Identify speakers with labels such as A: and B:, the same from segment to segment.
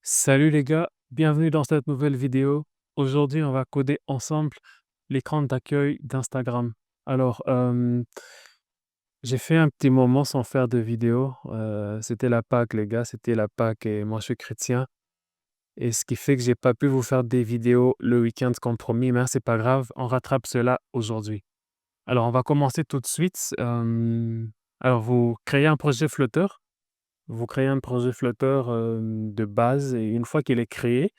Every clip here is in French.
A: Salut les gars, bienvenue dans cette nouvelle vidéo. Aujourd'hui, on va coder ensemble l'écran d'accueil d'Instagram. Alors, j'ai fait un petit moment sans faire de vidéo. C'était la Pâque, les gars, c'était la Pâque et moi je suis chrétien. Et ce qui fait que j'ai pas pu vous faire des vidéos le week-end comme promis, mais c'est pas grave, on rattrape cela aujourd'hui. Alors, on va commencer tout de suite. Alors, vous créez un projet Flutter. Vous créez un projet Flutter de base et une fois qu'il est créé,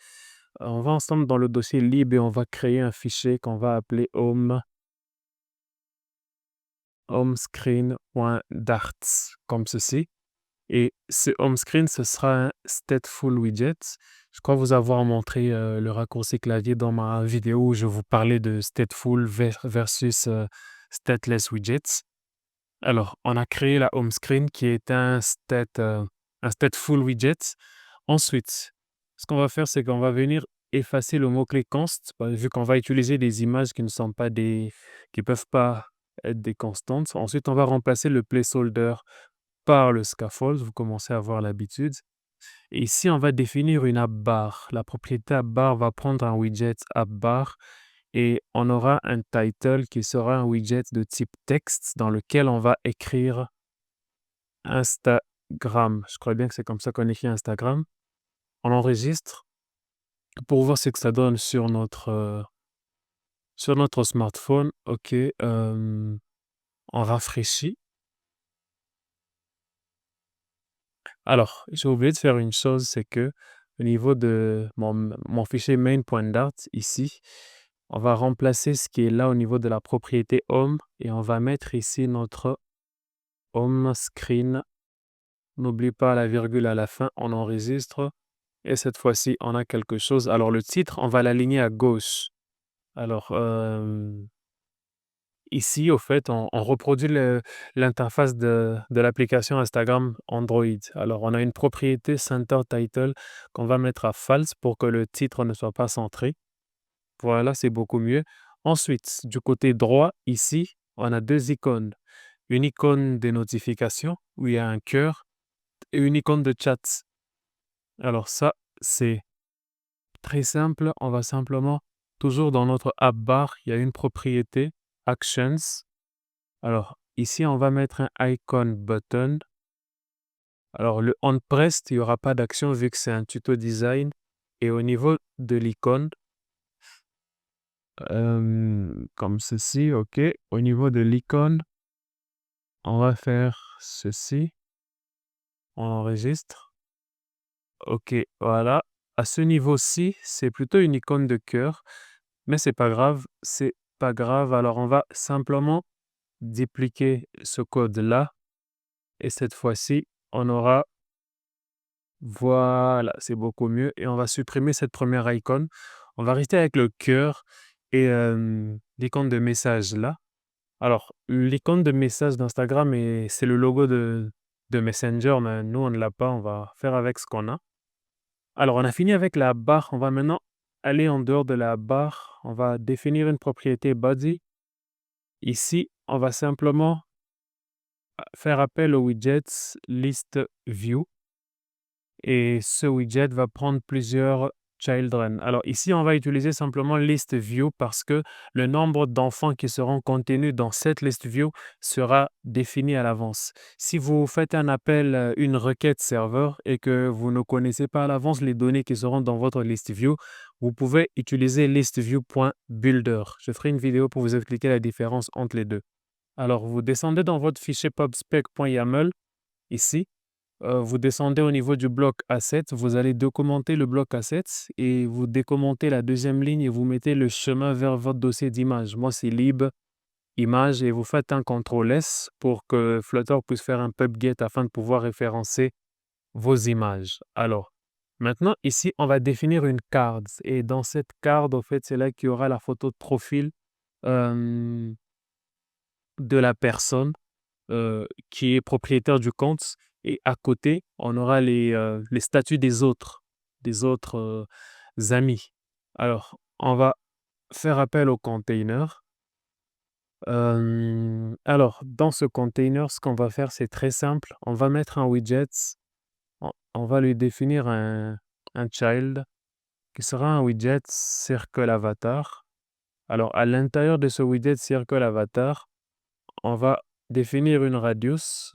A: on va ensemble dans le dossier lib et on va créer un fichier qu'on va appeler homescreen.dart comme ceci. Et ce homescreen, ce sera un stateful widget. Je crois vous avoir montré le raccourci clavier dans ma vidéo où je vous parlais de stateful versus stateless widgets. Alors, on a créé la home screen qui est un stateful widget. Ensuite, ce qu'on va faire, c'est qu'on va venir effacer le mot-clé const, vu qu'on va utiliser des images qui ne sont pas qui peuvent pas être des constantes. Ensuite, on va remplacer le placeholder par le scaffold. Vous commencez à avoir l'habitude. Et ici, on va définir une app bar. La propriété app bar va prendre un widget app bar et on aura un title qui sera un widget de type texte dans lequel on va écrire Instagram. Je crois bien que c'est comme ça qu'on écrit Instagram. On enregistre pour voir ce que ça donne sur notre smartphone. OK, on rafraîchit. Alors, j'ai oublié de faire une chose, c'est que au niveau de mon fichier main.dart ici, on va remplacer ce qui est là au niveau de la propriété home et on va mettre ici notre home screen. N'oublie pas la virgule à la fin, on enregistre et cette fois-ci, on a quelque chose. Alors le titre, on va l'aligner à gauche. Alors, ici, au fait, on reproduit l'interface de l'application Instagram Android. Alors, on a une propriété center title qu'on va mettre à false pour que le titre ne soit pas centré. Voilà, c'est beaucoup mieux. Ensuite, du côté droit, ici, on a deux icônes. Une icône des notifications où il y a un cœur et une icône de chat. Alors ça, c'est très simple. On va simplement, toujours dans notre app bar, il y a une propriété actions. Alors, ici, on va mettre un icon button. Alors, le on pressed, il n'y aura pas d'action vu que c'est un tuto design. Et au niveau de l'icône, comme ceci, OK. Au niveau de l'icône, on va faire ceci. On enregistre. OK, voilà. À ce niveau-ci, c'est plutôt une icône de cœur, mais c'est pas grave. C'est pas grave. Alors, on va simplement dupliquer ce code-là. Et cette fois-ci, on aura voilà, c'est beaucoup mieux et on va supprimer cette première icône. On va rester avec le cœur et l'icône de message là. Alors, l'icône de message d'Instagram c'est le logo de Messenger, mais nous, on ne l'a pas, on va faire avec ce qu'on a. Alors, on a fini avec la barre, on va maintenant aller en dehors de la barre. On va définir une propriété body. Ici, on va simplement faire appel au widget list view. Et ce widget va prendre plusieurs children. Alors ici, on va utiliser simplement list view parce que le nombre d'enfants qui seront contenus dans cette list view sera défini à l'avance. Si vous faites un appel, une requête serveur et que vous ne connaissez pas à l'avance les données qui seront dans votre list view, vous pouvez utiliser listview.builder. Je ferai une vidéo pour vous expliquer la différence entre les deux. Alors, vous descendez dans votre fichier pubspec.yaml ici. Vous descendez au niveau du bloc assets, vous allez documenter le bloc assets et vous décommentez la deuxième ligne et vous mettez le chemin vers votre dossier d'image. Moi, c'est lib image et vous faites un CTRL S pour que Flutter puisse faire un pubget afin de pouvoir référencer vos images. Alors, maintenant, ici, on va définir une card et dans cette card, au fait, c'est là qu'il y aura la photo de profil euh, de la personne qui est propriétaire du compte et à côté, on aura les statuts des autres amis. Alors, on va faire appel au container. Alors, dans ce container, ce qu'on va faire, c'est très simple. On va mettre un widget, on va lui définir un child qui sera un widget Circle Avatar. Alors, à l'intérieur de ce widget Circle Avatar, on va définir une radius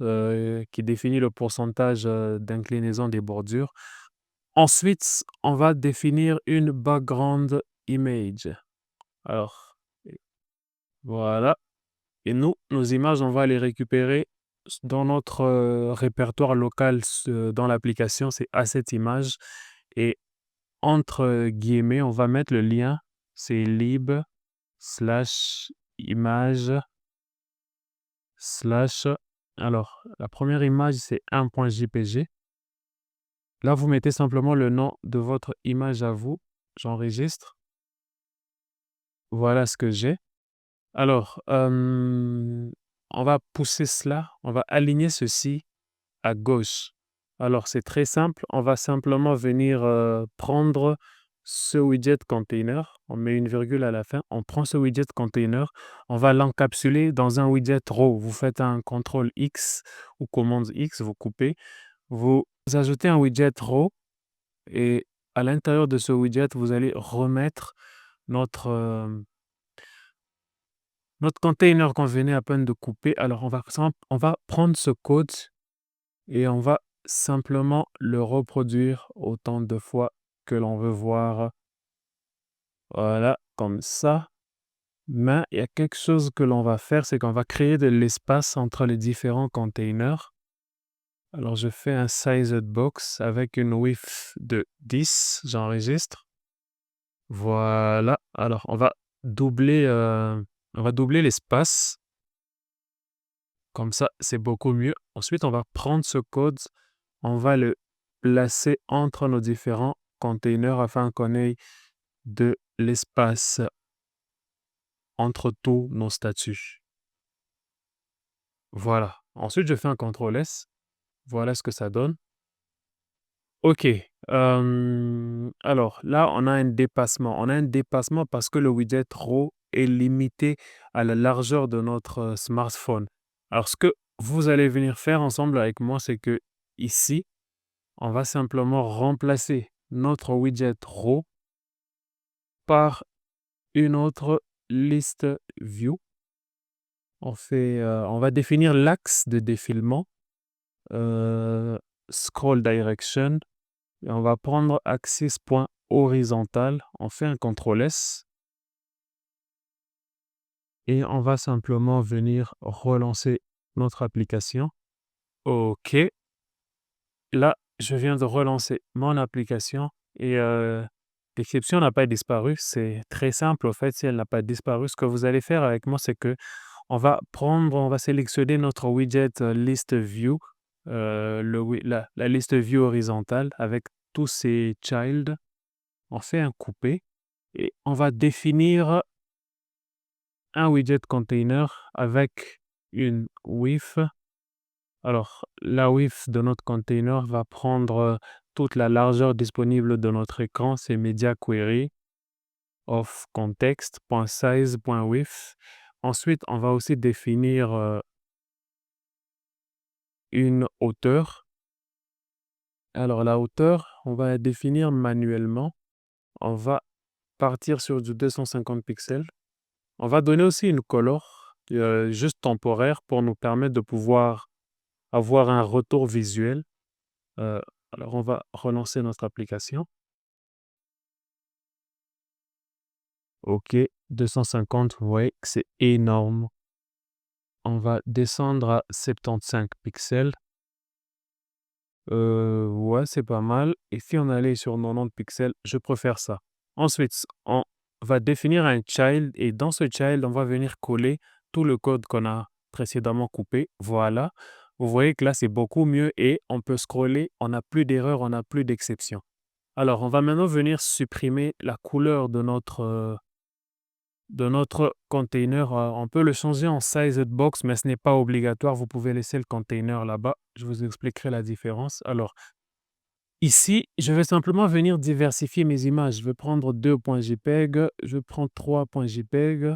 A: qui définit le pourcentage d'inclinaison des bordures. Ensuite, on va définir une background image. Alors, voilà. Et nous, nos images, on va les récupérer dans notre répertoire local dans l'application, c'est Asset Image. Et entre guillemets, on va mettre le lien, c'est lib/image/ alors, la première image, c'est 1.jpg. Là, vous mettez simplement le nom de votre image à vous. J'enregistre. Voilà ce que j'ai. Alors, on va pousser cela, on va aligner ceci à gauche. Alors, c'est très simple. On va simplement venir prendre ce widget container. On met une virgule à la fin. On prend ce widget container. On va l'encapsuler dans un widget row. Vous faites un CTRL X ou commande X, vous coupez. Vous ajoutez un widget row et à l'intérieur de ce widget, vous allez remettre notre container qu'on venait à peine de couper. Alors, on va prendre ce code et on va simplement le reproduire autant de fois que l'on veut voir. Voilà, comme ça. Mais il y a quelque chose que l'on va faire, c'est qu'on va créer de l'espace entre les différents containers. Alors, je fais un sized box avec une width de 10. J'enregistre. Voilà. Alors, on va doubler l'espace. Comme ça, c'est beaucoup mieux. Ensuite, on va prendre ce code, on va le placer entre nos différents containers afin qu'on ait de l'espace entre tous nos statuts. Voilà. Ensuite, je fais un CTRL S. Voilà ce que ça donne. OK. Alors là, on a un dépassement. On a un dépassement parce que le widget RAW est limité à la largeur de notre smartphone. Alors, ce que vous allez venir faire ensemble avec moi, c'est que ici, on va simplement remplacer notre widget RAW par une autre liste view. On va définir l'axe de défilement, scroll direction, et on va prendre axis.horizontal. On fait un CTRL S et on va simplement venir relancer notre application. OK. Là, je viens de relancer mon application et l'exception n'a pas disparu. C'est très simple, au fait, si elle n'a pas disparu. Ce que vous allez faire avec moi, c'est que on va sélectionner notre widget list view, la liste view horizontale avec tous ces child. On fait un coupé et on va définir un widget container avec une width. Alors, la width de notre container va prendre toute la largeur disponible de notre écran. C'est media query of context.size.width. Ensuite, on va aussi définir une hauteur. Alors, la hauteur, on va la définir manuellement. On va partir sur du 250 pixels. On va donner aussi une color juste temporaire pour nous permettre de pouvoir avoir un retour visuel. Alors, on va relancer notre application. OK, 250, vous voyez que c'est énorme. On va descendre à 75 pixels. Ouais, c'est pas mal. Et si on allait sur 90 pixels, je préfère ça. Ensuite, on va définir un child et dans ce child, on va venir coller tout le code qu'on a précédemment coupé. Voilà. Vous voyez que là, c'est beaucoup mieux et on peut scroller. On n'a plus d'erreur, on n'a plus d'exception. Alors, on va maintenant venir supprimer la couleur de notre container. On peut le changer en sized box, mais ce n'est pas obligatoire. Vous pouvez laisser le container là-bas. Je vous expliquerai la différence. Alors, ici, je vais simplement venir diversifier mes images. Je vais prendre 2.jpg, je prends 3.jpg.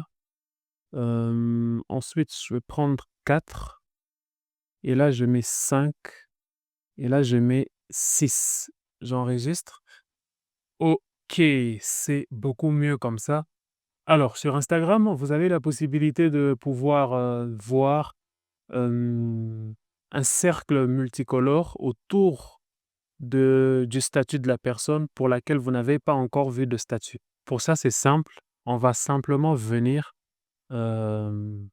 A: Ensuite, je vais prendre 4. Et là, je mets 5. Et là, je mets 6. J'enregistre. OK, c'est beaucoup mieux comme ça. Alors sur Instagram, vous avez la possibilité de pouvoir, voir, un cercle multicolore autour du statut de la personne pour laquelle vous n'avez pas encore vu de statut. Pour ça, c'est simple, on va simplement venir, hem,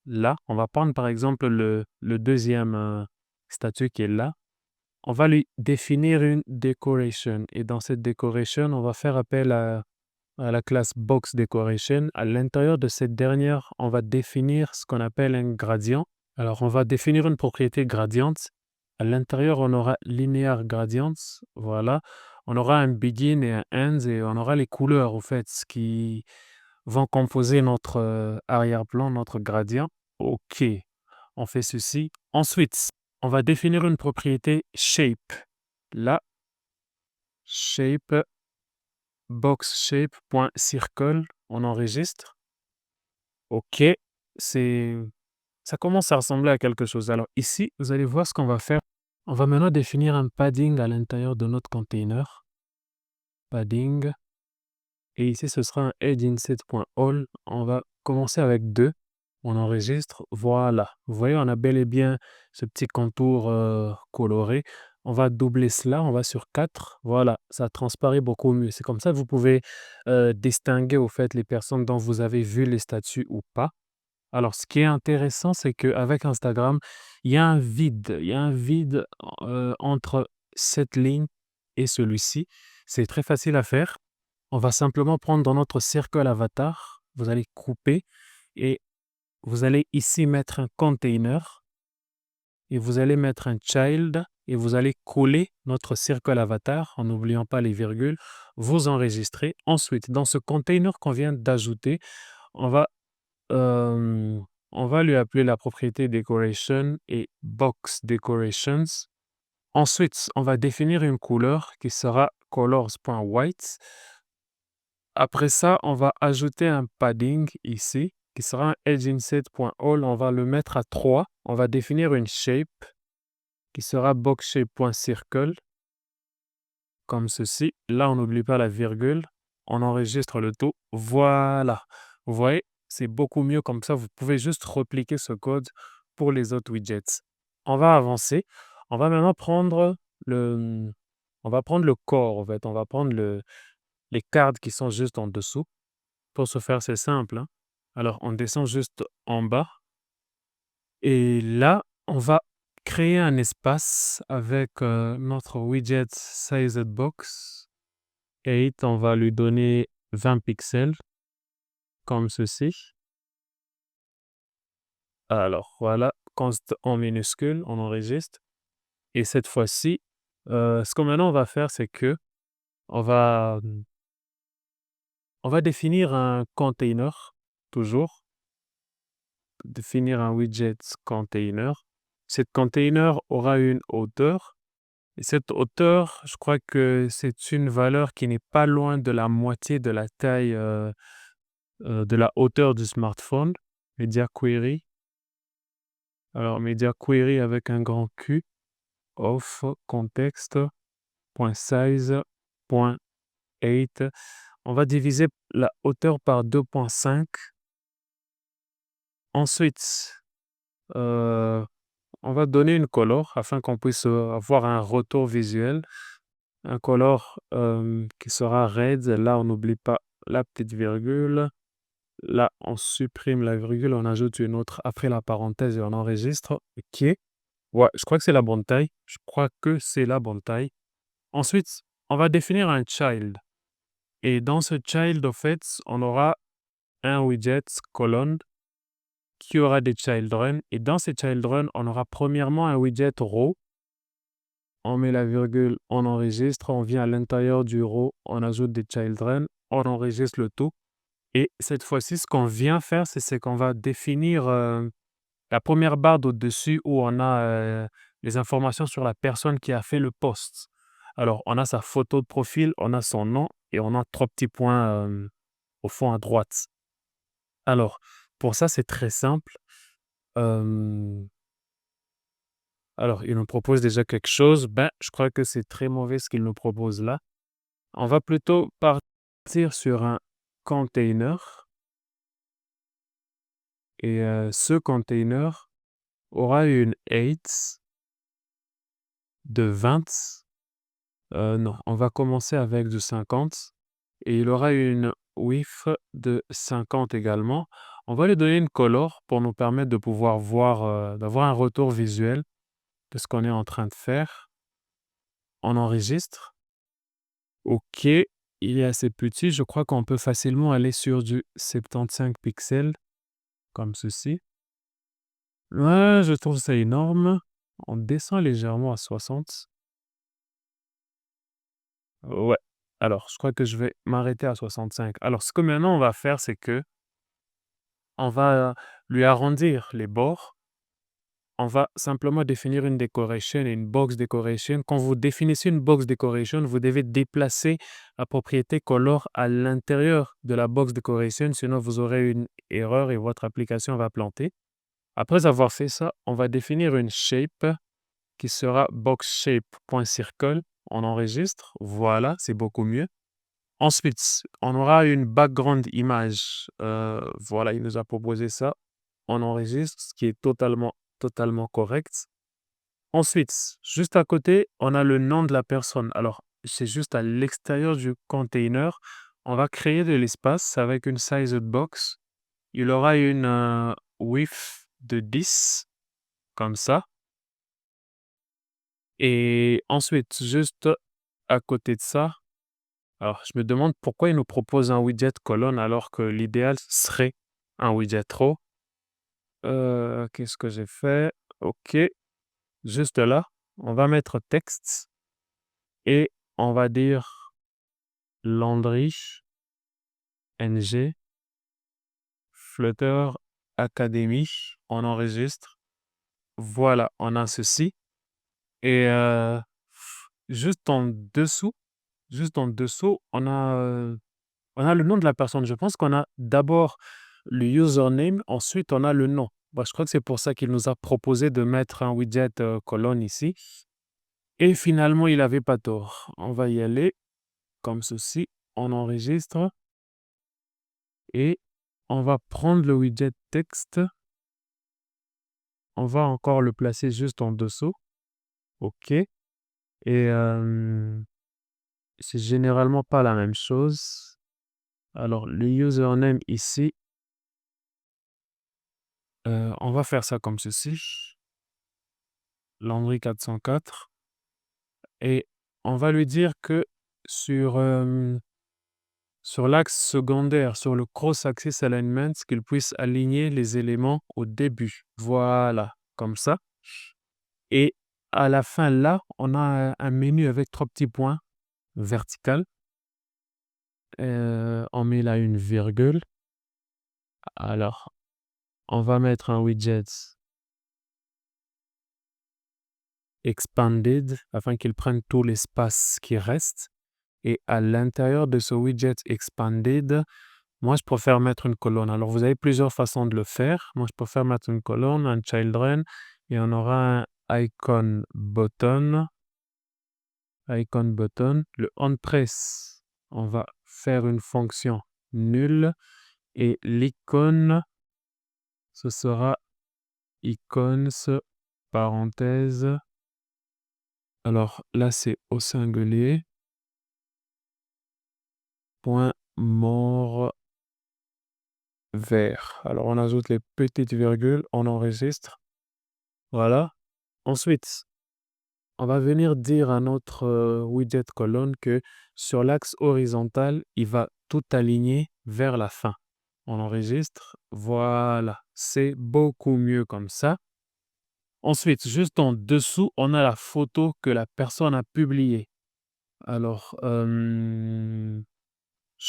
A: là, on va prendre par exemple le 2e, statut qui est là. On va lui définir une decoration et dans cette decoration, on va faire appel à la classe box decoration. À l'intérieur de cette dernière, on va définir ce qu'on appelle un gradient. Alors, on va définir une propriété gradient. À l'intérieur, on aura linear gradients. Voilà. On aura un begin et un end et on aura les couleurs, au fait, ce qui vont composer notre arrière-plan, notre gradient. OK. On fait ceci. Ensuite, on va définir une propriété shape. Là, shape, box shape.circle, on enregistre. OK, c'est ça commence à ressembler à quelque chose. Alors ici, vous allez voir ce qu'on va faire. On va maintenant définir un padding à l'intérieur de notre container. Padding. Et ici, ce sera un edInset.all. On va commencer avec 2. On enregistre. Voilà. Vous voyez, on a bel et bien ce petit contour coloré. On va doubler cela. On va sur 4. Voilà. Ça transparaît beaucoup mieux. C'est comme ça que vous pouvez distinguer au fait les personnes dont vous avez vu les statuts ou pas. Alors, ce qui est intéressant, c'est qu'avec Instagram, il y a un vide. Il y a un vide entre cette ligne et celui-ci. C'est très facile à faire. On va simplement prendre dans notre circle avatar, vous allez couper et vous allez ici mettre un container et vous allez mettre un child et vous allez coller notre circle avatar en n'oubliant pas les virgules, vous enregistrez. Ensuite, dans ce container qu'on vient d'ajouter, on va, euh, on va lui appeler la propriété decoration et box decorations. Ensuite, on va définir une couleur qui sera colors.white. Après ça, on va ajouter un padding ici, qui sera un edgeInset.all. On va le mettre à 3. On va définir une shape, qui sera boxShape.circle, comme ceci. Là, on n'oublie pas la virgule. On enregistre le tout. Voilà. Vous voyez, c'est beaucoup mieux comme ça. Vous pouvez juste repliquer ce code pour les autres widgets. On va avancer. On va maintenant prendre le, on va prendre le corps, en fait. On va prendre les cartes qui sont juste en dessous. Pour ce faire, c'est simple, hein. Alors, on descend juste en bas et là, on va créer un espace avec notre widget Sized Box. 8, on va lui donner 20 pixels, comme ceci. Alors, voilà, const en minuscule, on enregistre. Et cette fois-ci, ce que maintenant on va faire, c'est que on va, on va définir un container, toujours. Définir un widget container. Cette container aura une hauteur. Et cette hauteur, je crois que c'est une valeur qui n'est pas loin de la moitié de la taille de la hauteur du smartphone. Media Query. Alors, Media Query avec un grand Q. Of context.size.8. On va diviser la hauteur par 2.5. Ensuite, on va donner une color afin qu'on puisse avoir un retour visuel. Un color qui sera red. Là, on n'oublie pas la petite virgule. Là, on supprime la virgule, on ajoute une autre après la parenthèse et on enregistre. OK. Ouais, je crois que c'est la bonne taille. Je crois que c'est la bonne taille. Ensuite, on va définir un child. Et dans ce child, en fait, on aura un widget colonne qui aura des children. Et dans ces children, on aura premièrement un widget row. On met la virgule, on enregistre, on vient à l'intérieur du row, on ajoute des children, on enregistre le tout. Et cette fois-ci, ce qu'on vient faire, c'est qu'on va définir la première barre d'au-dessus où on a les informations sur la personne qui a fait le post. Alors, on a sa photo de profil, on a son nom et on a 3 petits points au fond à droite. Alors, pour ça, c'est très simple. Alors, il nous propose déjà quelque chose. Ben, je crois que c'est très mauvais ce qu'il nous propose là. On va plutôt partir sur un container et ce container aura une height de 20. Non, on va commencer avec du 50 et il aura une width de 50 également. On va lui donner une color pour nous permettre de pouvoir voir, d'avoir un retour visuel de ce qu'on est en train de faire. On enregistre. OK, il est assez petit. Je crois qu'on peut facilement aller sur du 75 pixels, comme ceci. Ouais, je trouve ça énorme. On descend légèrement à 60. Ouais. Alors, je crois que je vais m'arrêter à 65. Alors, ce que maintenant on va faire, c'est que on va lui arrondir les bords. On va simplement définir une decoration et une box decoration. Quand vous définissez une box decoration, vous devez déplacer la propriété color à l'intérieur de la box decoration, sinon vous aurez une erreur et votre application va planter. Après avoir fait ça, on va définir une shape qui sera boxShape.circle. On enregistre. Voilà, c'est beaucoup mieux. Ensuite, on aura une background image. Voilà, il nous a proposé ça. On enregistre, ce qui est totalement correct. Ensuite, juste à côté, on a le nom de la personne. Alors, c'est juste à l'extérieur du container. On va créer de l'espace avec une sized box. Il aura une width de 10, comme ça. Et ensuite, juste à côté de ça, alors je me demande pourquoi il nous propose un widget colonne alors que l'idéal serait un widget row. Qu'est-ce que j'ai fait? OK, juste là, on va mettre texte et on va dire Landry NG Flutter Academy. On enregistre. Voilà, on a ceci. Et juste en dessous, on a le nom de la personne. Je pense qu'on a d'abord le username, ensuite on a le nom. Bah, je crois que c'est pour ça qu'il nous a proposé de mettre un widget colonne ici. Et finalement, il n'avait pas tort. On va y aller comme ceci. On enregistre et on va prendre le widget texte. On va encore le placer juste en dessous. OK. Et c'est généralement pas la même chose. Alors, le username ici, on va faire ça comme ceci. Landry 404. Et on va lui dire que sur, sur l'axe secondaire, sur le cross-axis alignment, qu'il puisse aligner les éléments au début. Voilà, comme ça. Et à la fin, là, on a un menu avec 3 petits points vertical. On met là une virgule. Alors, on va mettre un widget expanded afin qu'il prenne tout l'espace qui reste. Et à l'intérieur de ce widget expanded, moi, je préfère mettre une colonne. Alors, vous avez plusieurs façons de le faire. Moi, je préfère mettre une colonne, un children, et on aura un icon button. Icon button. Le onPress, on va faire une fonction nulle. Et l'icône, ce sera icons, parenthèse. Alors, là, c'est au singulier. Point mort vert. Alors, on ajoute les petites virgules, on enregistre. Voilà. Ensuite, on va venir dire à notre widget colonne que sur l'axe horizontal, il va tout aligner vers la fin. On enregistre. Voilà. C'est beaucoup mieux comme ça. Ensuite, juste en dessous, on a la photo que la personne a publiée. Alors, je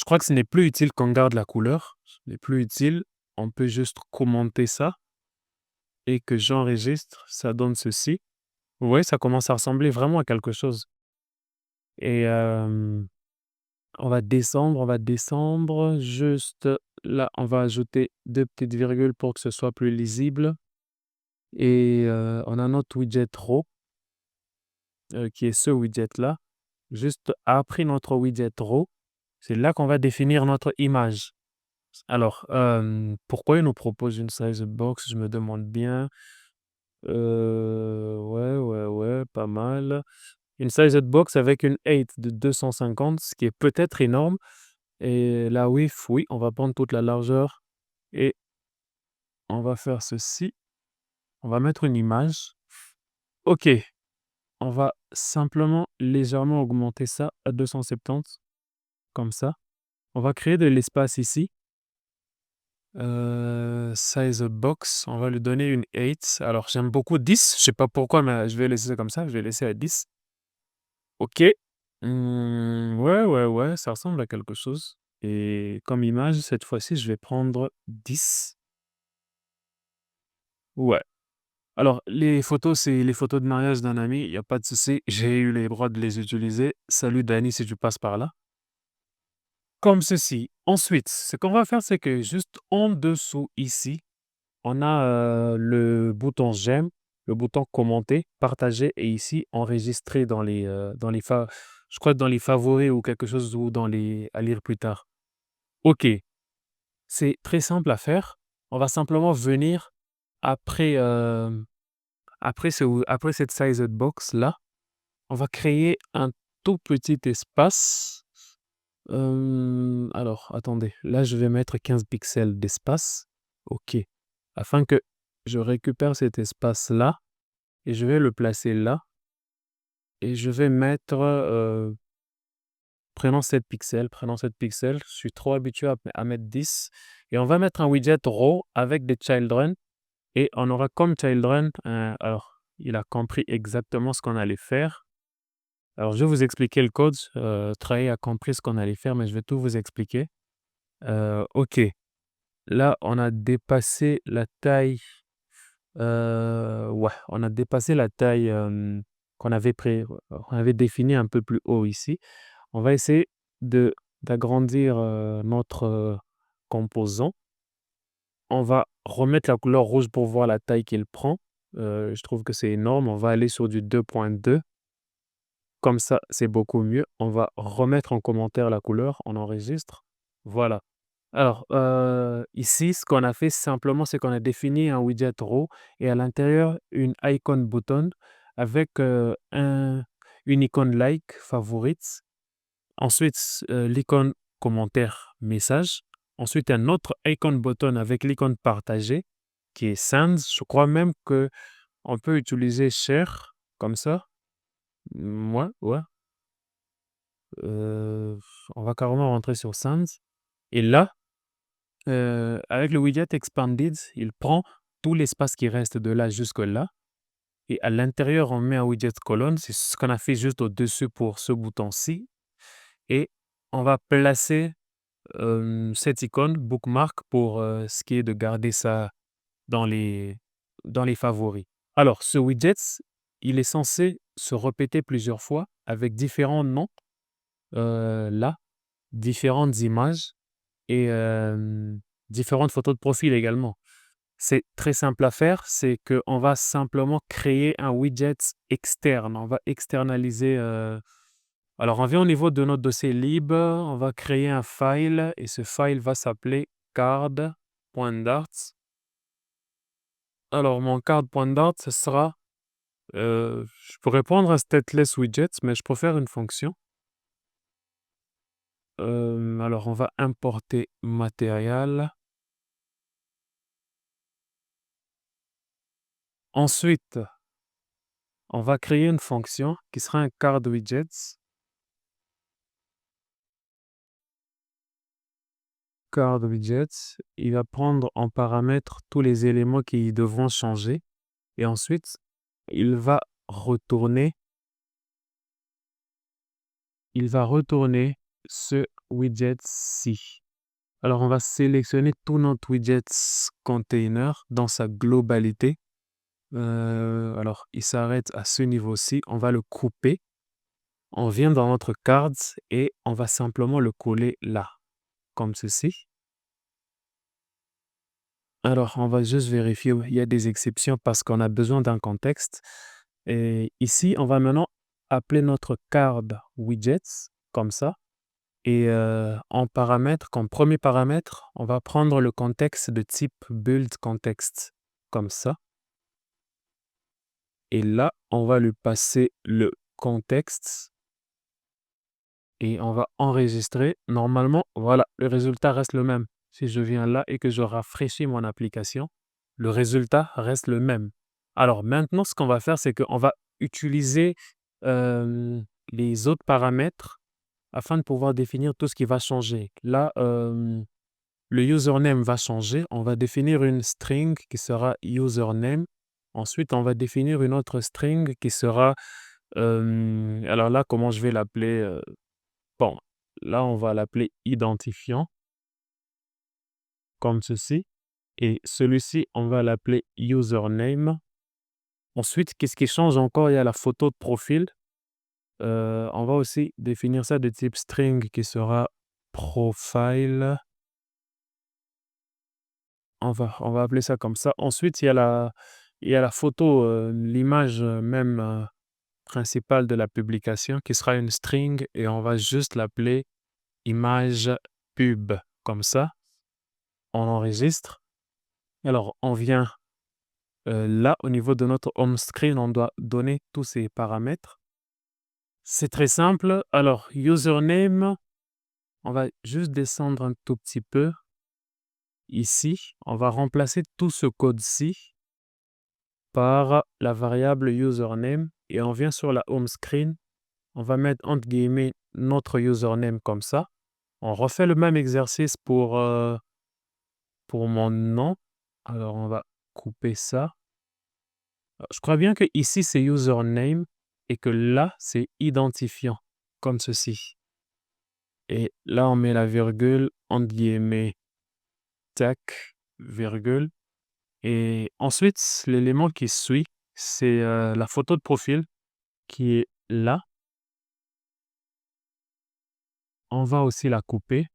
A: crois que ce n'est plus utile qu'on garde la couleur. Ce n'est plus utile. On peut juste commenter ça et que j'enregistre. Ça donne ceci. Vous voyez, ça commence à ressembler vraiment à quelque chose. Et on va descendre. Juste là, on va ajouter 2 petites virgules pour que ce soit plus lisible. Et on a notre widget row qui est ce widget-là. juste après notre widget raw, c'est là qu'on va définir notre image. Alors, pourquoi il nous propose une size box? Je me demande bien. Ouais, ouais, ouais, pas mal. Une sized box avec une height de 250, ce qui est peut-être énorme. Et la width, oui, on va prendre toute la largeur et on va faire ceci. On va mettre une image. OK, on va simplement légèrement augmenter ça à 270, comme ça. On va créer de l'espace ici. Size box, on va lui donner une 8. Alors, j'aime beaucoup 10. Je sais pas pourquoi, mais je vais laisser ça comme ça. Je vais laisser à 10. OK. Ouais, ouais, ouais, ça ressemble à quelque chose. Et comme image, cette fois-ci, je vais prendre 10. Ouais. Alors, les photos, c'est les photos de mariage d'un ami. Il n'y a pas de souci. J'ai eu les droits de les utiliser. Salut Dani, si tu passes par là. Comme ceci. Ensuite, ce qu'on va faire, c'est que juste en dessous ici, on a le bouton j'aime, le bouton commenter, partager et ici enregistrer je crois dans les favoris ou quelque chose ou dans les à lire plus tard. OK, c'est très simple à faire. On va simplement venir après, après cette sized box là, on va créer un tout petit espace. Alors attendez, là je vais mettre 15 pixels d'espace. OK. Afin que je récupère cet espace-là et je vais le placer là et je vais mettre, prenons 7 pixels, je suis trop habitué à mettre 10 et on va mettre un widget raw avec des children et on aura comme children, alors il a compris exactement ce qu'on allait faire. Alors je vais vous expliquer le code, Trey a compris ce qu'on allait faire, mais je vais tout vous expliquer. OK, là on a dépassé la taille. Ouais, on a dépassé la taille, qu'on avait définie un peu plus haut ici. On va essayer de d'agrandir, notre, composant. On va remettre la couleur rouge pour voir la taille qu'il prend. Je trouve que c'est énorme. On va aller sur du 2.2. Comme ça, c'est beaucoup mieux. On va remettre en commentaire la couleur, on enregistre. Voilà. Alors, ici, ce qu'on a fait simplement, c'est qu'on a défini un widget raw et à l'intérieur, une icon button avec, une icône like, favorites. Ensuite, l'icône commentaire, message. Ensuite, un autre icon button avec l'icône partagée qui est send. Je crois même qu'on peut utiliser share comme ça. Ouais, ouais. Heu, on va carrément rentrer sur send et là, avec le widget expanded, il prend tout l'espace qui reste de là jusque là et à l'intérieur, on met un widget colonne. C'est ce qu'on a fait juste au-dessus pour ce bouton-ci et on va placer, cette icône bookmark pour, ce qui est de garder ça dans les dans les favoris. Alors ce widget, il est censé se répéter plusieurs fois avec différents noms, là, différentes images et différentes photos de profil également. C'est très simple à faire, c'est qu'on va simplement créer un widget externe. On va externaliser, alors on vient au niveau de notre dossier lib, on va créer un file et ce file va s'appeler card.dart. Alors mon card.dart, ce sera, je pourrais prendre un stateless widget, mais je préfère une fonction. Alors on va importer matériel. Ensuite, on va créer une fonction qui sera un card widgets. Card widgets, il va prendre en paramètre tous les éléments qui devront changer et ensuite il va retourner ce widget-ci. Alors on va sélectionner tout notre widgets container dans sa globalité. Alors il s'arrête à ce niveau-ci, on va le couper. On vient dans notre cards et on va simplement le coller là, comme ceci. Alors, on va juste vérifier, il y a des exceptions parce qu'on a besoin d'un contexte. Et ici, on va maintenant appeler notre card widgets comme ça et en paramètre, comme premier paramètre, on va prendre le contexte de type build context comme ça et là, on va lui passer le contexte et on va enregistrer. Normalement, voilà, le résultat reste le même. Si je viens là et que je rafraîchis mon application, le résultat reste le même. Alors maintenant, ce qu'on va faire, c'est qu'on va utiliser les autres paramètres afin de pouvoir définir tout ce qui va changer. Là, le username va changer. On va définir une string qui sera username. Ensuite, on va définir une autre string qui sera... alors là, comment je vais l'appeler bon, là, on va l'appeler identifiant, comme ceci. Et celui-ci, on va l'appeler username. Ensuite, qu'est-ce qui change encore? Il y a la photo de profil. On va aussi définir ça de type string qui sera profile. On va appeler ça comme ça. Ensuite, il y a la photo, l'image même principale de la publication qui sera une string et on va juste l'appeler image pub. Comme ça, on enregistre. Alors, on vient là, au niveau de notre home screen, on doit donner tous ces paramètres. C'est très simple. Alors, username, on va juste descendre un tout petit peu. Ici, on va remplacer tout ce code-ci par la variable username et on vient sur la home screen. On va mettre entre guillemets notre username comme ça. On refait le même exercice pour mon nom. Alors, on va couper ça. Je crois bien que ici c'est username et que là, c'est identifiant, comme ceci. Et là, on met la virgule, entre guillemets, tac, virgule. Et ensuite, l'élément qui suit, c'est la photo de profil qui est là. On va aussi la couper.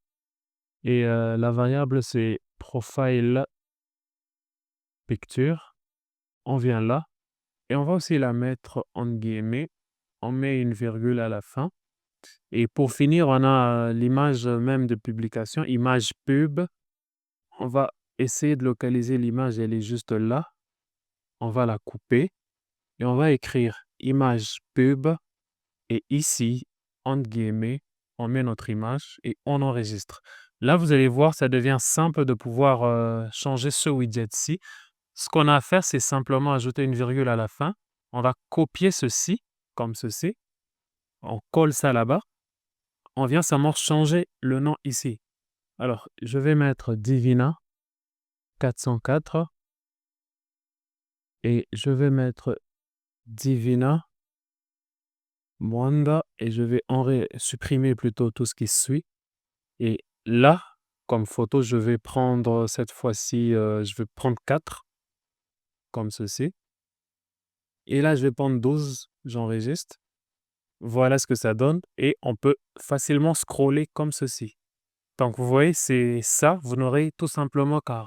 A: Et la variable, c'est profile picture. On vient là. Et on va aussi la mettre entre guillemets. On met une virgule à la fin. Et pour finir, on a l'image même de publication, image pub. On va essayer de localiser l'image, elle est juste là. On va la couper et on va écrire image pub. Et ici, entre guillemets, on met notre image et on enregistre. Là, vous allez voir, ça devient simple de pouvoir changer ce widget-ci. Ce qu'on a à faire, c'est simplement ajouter une virgule à la fin. On va copier ceci, comme ceci. On colle ça là-bas. On vient seulement changer le nom ici. Alors, je vais mettre Divina 404 et je vais mettre Divina Mwanda et je vais supprimer plutôt tout ce qui suit. Et là, comme photo, je vais prendre cette fois-ci, je vais prendre 4, comme ceci. Et là, je vais prendre 12, j'enregistre. Voilà ce que ça donne. Et on peut facilement scroller comme ceci. Donc, vous voyez, c'est ça. Vous n'aurez tout simplement qu'à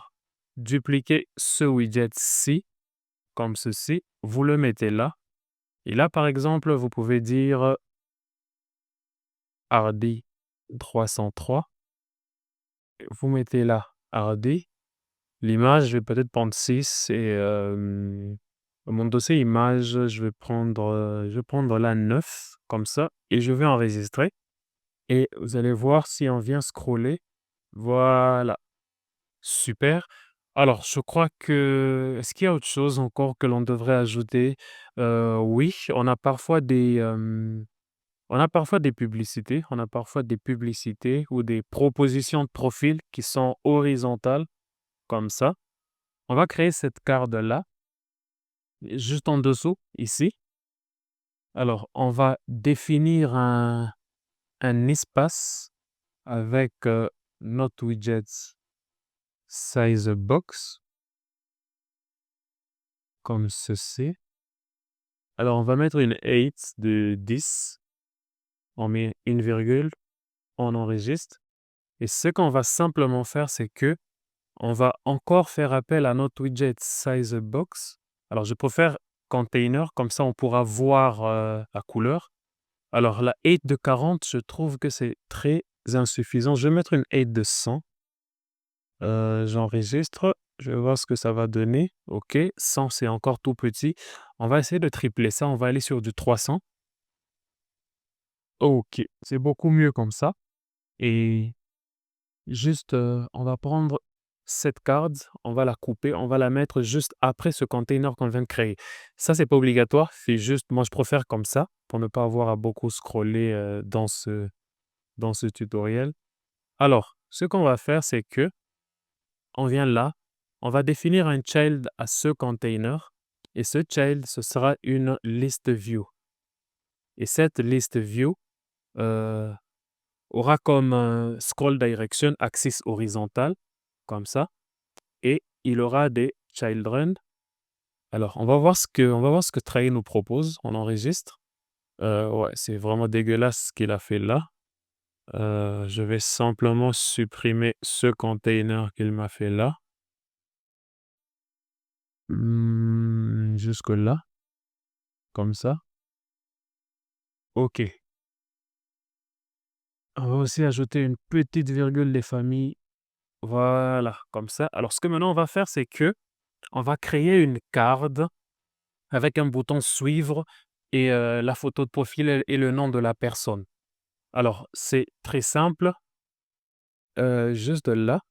A: dupliquer ce widget-ci, comme ceci. Vous le mettez là. Et là, par exemple, vous pouvez dire Hardy 303. Vous mettez là Hardy. L'image, je vais peut-être prendre 6 et mon dossier image, je vais prendre là 9, comme ça, et je vais enregistrer. Et vous allez voir si on vient scroller. Voilà, super. Alors, je crois que... Est-ce qu'il y a autre chose encore que l'on devrait ajouter? Oui, on a parfois des publicités. On a parfois des publicités ou des propositions de profil qui sont horizontales, comme ça. On va créer cette carte-là, juste en dessous, ici. Alors, on va définir un espace avec notre widget size box, comme ceci. Alors, on va mettre une 8 de 10. On met une virgule, on enregistre. Et ce qu'on va simplement faire, c'est que on va encore faire appel à notre widget size box. Alors, je préfère container, comme ça on pourra voir la couleur. Alors la height de 40, je trouve que c'est très insuffisant. Je vais mettre une height de 100. J'enregistre, je vais voir ce que ça va donner. OK, 100, c'est encore tout petit. On va essayer de tripler ça, on va aller sur du 300. OK, c'est beaucoup mieux comme ça et juste, on va prendre cette card, on va la couper, on va la mettre juste après ce container qu'on vient de créer. Ça, c'est pas obligatoire, c'est juste moi je préfère comme ça pour ne pas avoir à beaucoup scroller, dans ce tutoriel. Alors, ce qu'on va faire, c'est que on vient là, on va définir un child à ce container et ce child, ce sera une list view et cette list view, heu, aura comme, scroll direction axis horizontal, comme ça et il aura des children. Alors on va voir ce que Trey nous propose. On enregistre. Ouais, c'est vraiment dégueulasse ce qu'il a fait là. Je vais simplement supprimer ce container qu'il m'a fait là. Jusque là, comme ça. OK. On va aussi ajouter une petite virgule des familles. Voilà, comme ça. Alors ce que maintenant on va faire, c'est que on va créer une card avec un bouton suivre et la photo de profil et le nom de la personne. Alors c'est très simple, juste là.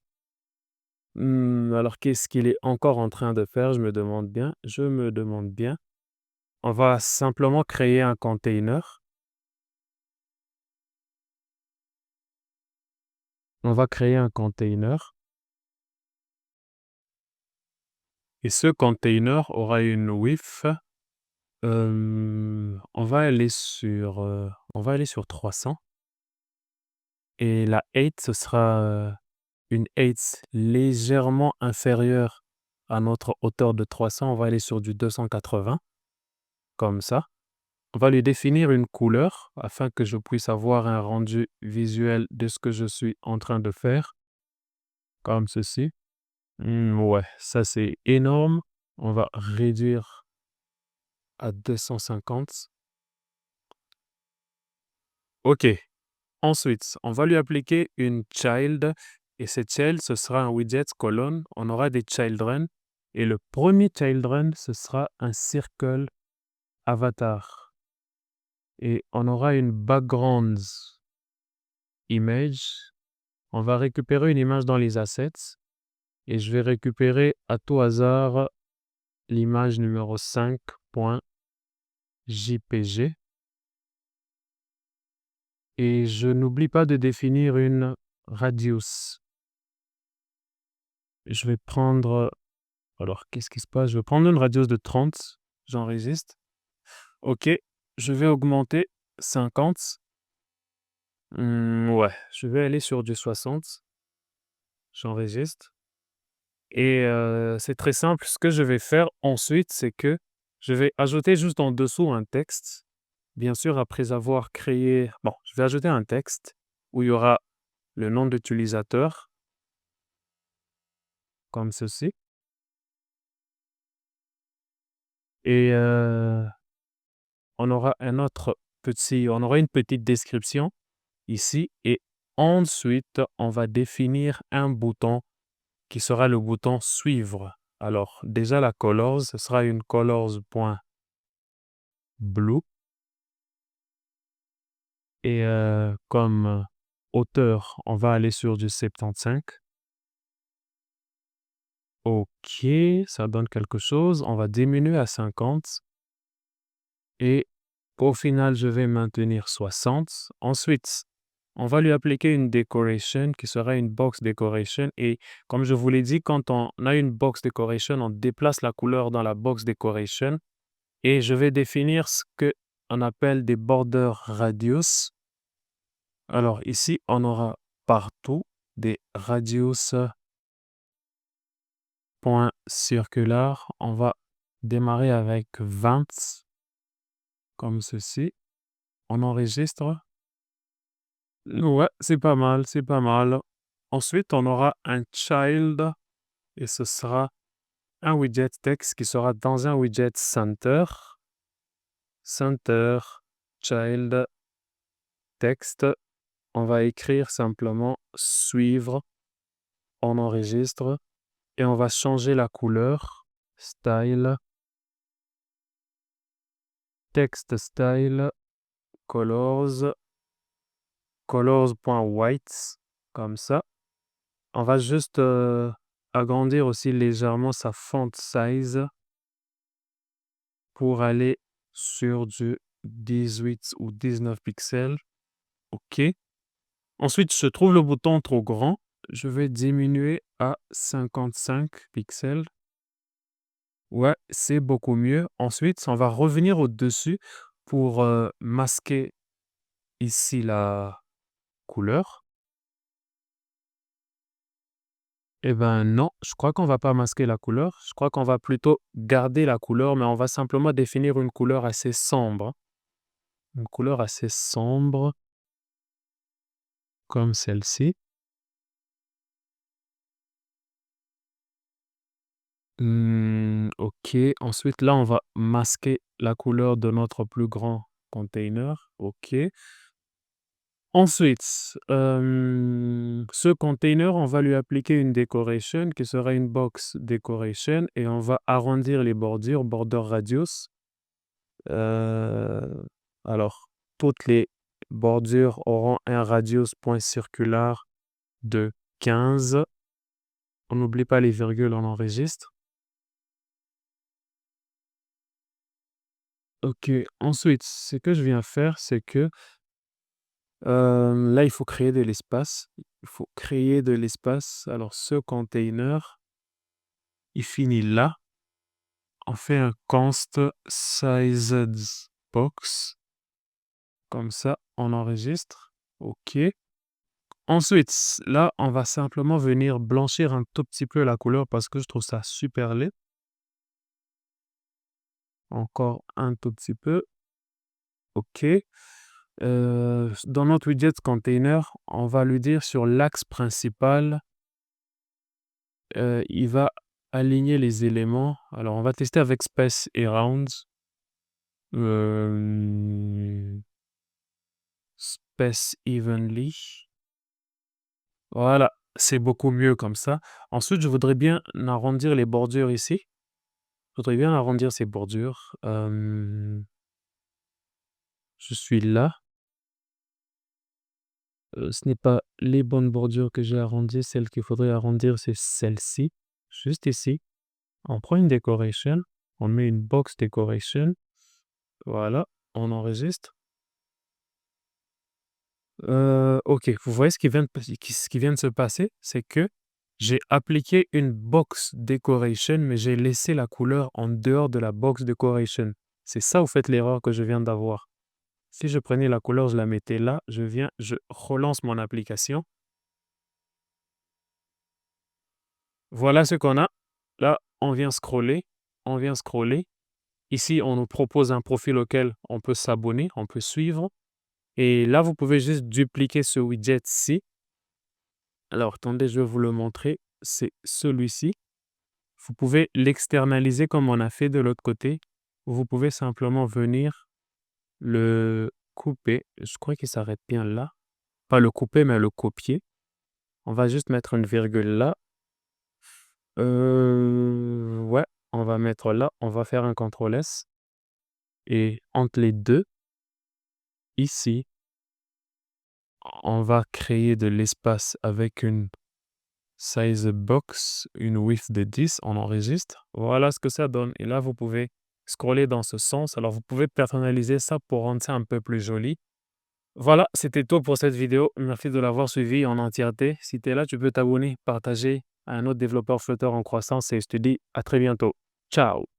A: Alors qu'est-ce qu'il est encore en train de faire? Je me demande bien. On va simplement créer un container. On va créer un container et ce container aura une width, on va aller sur 300 et la height, ce sera, une height légèrement inférieure à notre hauteur de 300. On va aller sur du 280, comme ça. On va lui définir une couleur afin que je puisse avoir un rendu visuel de ce que je suis en train de faire, comme ceci. Ouais, ça c'est énorme. On va réduire à 250. OK. Ensuite, on va lui appliquer une child et cette child, ce sera un widget colonne. On aura des children et le premier children, ce sera un circle avatar et on aura une background image. On va récupérer une image dans les assets et je vais récupérer à tout hasard l'image numéro 5.jpg et je n'oublie pas de définir une radius. Je vais prendre alors qu'est-ce qui se passe? Je vais prendre une radius de 30, j'enregistre. OK, je vais augmenter 50. Ouais, je vais aller sur du 60. J'enregistre et c'est très simple. Ce que je vais faire ensuite, c'est que je vais ajouter juste en dessous un texte. Bien sûr, après avoir créé je vais ajouter un texte où il y aura le nom d'utilisateur, comme ceci et on aura une petite description ici et ensuite, on va définir un bouton qui sera le bouton suivre. Alors déjà la colors, ce sera une colors.blue et comme hauteur, on va aller sur du 75. OK, ça donne quelque chose. On va diminuer à 50 et au final, je vais maintenir 60. Ensuite, on va lui appliquer une decoration qui sera une box decoration et comme je vous l'ai dit, quand on a une box decoration, on déplace la couleur dans la box decoration et je vais définir ce qu'on appelle des border radius. Alors ici, on aura partout des radius point circular. On va démarrer avec 20, comme ceci. On enregistre. Ouais, c'est pas mal, c'est pas mal. Ensuite, on aura un child et ce sera un widget text qui sera dans un widget center. Center, child. texte, on va écrire simplement suivre, on enregistre et on va changer la couleur. Style, text style, colors, colors.white, comme ça. On va juste agrandir aussi légèrement sa font size pour aller sur du 18 ou 19 pixels. OK. Ensuite, je trouve le bouton trop grand. Je vais diminuer à 55 pixels. Ouais, c'est beaucoup mieux. Ensuite, on va revenir au-dessus pour masquer ici la couleur. Eh ben non, je crois qu'on va pas masquer la couleur. Je crois qu'on va plutôt garder la couleur, mais on va simplement définir une couleur assez sombre. Une couleur assez sombre, comme celle-ci. OK. Ensuite, là, on va masquer la couleur de notre plus grand container. OK. Ensuite, ce container, on va lui appliquer une decoration qui sera une box decoration et on va arrondir les bordures, border radius. Alors, toutes les bordures auront un radius point circulaire de 15. On n'oublie pas les virgules, on enregistre. OK. Ensuite, ce que je viens faire, c'est que là, il faut créer de l'espace. Il faut créer de l'espace. Alors, ce container, il finit là. On fait un const sized box. Comme ça, on enregistre. OK. Ensuite, là, on va simplement venir blanchir un tout petit peu la couleur parce que je trouve ça super laid. Encore un tout petit peu. OK. Dans notre widget container, on va lui dire sur l'axe principal, il va aligner les éléments. Alors, on va tester avec space et rounds. Space evenly. Voilà, c'est beaucoup mieux comme ça. Ensuite, je voudrais bien arrondir les bordures ici. Je voudrais bien arrondir ces bordures. Je suis là. Ce n'est pas les bonnes bordures que j'ai arrondies. Celle qu'il faudrait arrondir, c'est celle-ci. Juste ici. On prend une decoration. On met une box decoration. Voilà, on enregistre. OK, vous voyez ce qui vient de se passer? C'est que j'ai appliqué une box decoration, mais j'ai laissé la couleur en dehors de la box decoration. C'est ça, au fait, l'erreur que je viens d'avoir. Si je prenais la couleur, je la mettais là, je relance mon application. Voilà ce qu'on a. Là, on vient scroller. Ici, on nous propose un profil auquel on peut s'abonner, on peut suivre. Et là, vous pouvez juste dupliquer ce widget-ci. Alors, attendez, je vais vous le montrer. C'est celui-ci. Vous pouvez l'externaliser comme on a fait de l'autre côté. Vous pouvez simplement venir le couper. Je crois qu'il s'arrête bien là. Pas le couper, mais le copier. On va juste mettre une virgule là. Ouais, on va mettre là. On va faire un CTRL S. Et entre les deux, ici, on va créer de l'espace avec une size box, une width de 10, on enregistre. Voilà ce que ça donne. Et là, vous pouvez scroller dans ce sens. Alors, vous pouvez personnaliser ça pour rendre ça un peu plus joli. Voilà, c'était tout pour cette vidéo. Merci de l'avoir suivi en entièreté. Si tu es là, tu peux t'abonner, partager à un autre développeur Flutter en croissance et je te dis à très bientôt. Ciao!